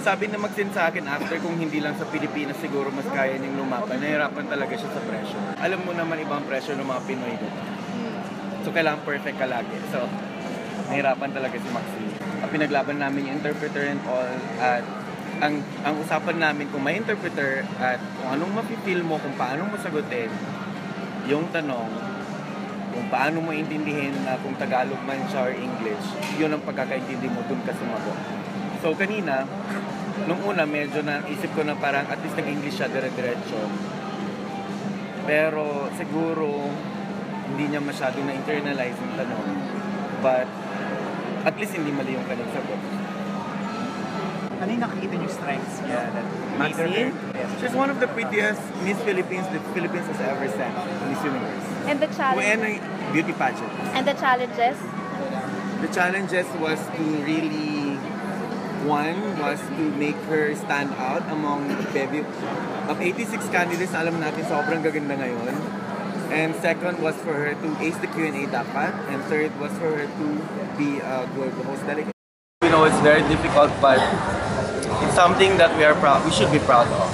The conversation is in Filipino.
sabi na mag-send sa akin after kung hindi lang sa Pilipinas siguro mas kaya niyang lumaban, nahirapan talaga siya sa presyo. Alam mo naman ibang presyo ng mga Pinoy doon. So kailangan perfect ka lagi. So nahirapan talaga si Maxine. Pinaglaban namin yung interpreter and all at ang usapan namin kung may interpreter at kung anong mapipil mo, kung paano mo sagutin yung tanong, kung paano mo intindihin na kung Tagalog man siya or English, yun ang pagkakaintindi mo, dun ka sumagot. So kanina, nung una medyo naisip ko na parang at least nag-English siya dire-diretso. Pero siguro hindi niya masyadong na-internalize yung tanong. But at least hindi mali yung kanyang sagot. Ano yung nakikita niyo strengths niya? Maxine? She's one of the prettiest Miss Philippines the Philippines has ever sent in Miss Universe. And the challenge? Any beauty pageant. And the challenges? The challenges was to really, one was to make her stand out among the bevy of 86 candidates na alam natin sobrang gaganda ngayon. And second was for her to ace the Q&A dapat. And third was for her to be a good host delegate. We know it's very difficult, but it's something that we should be proud of.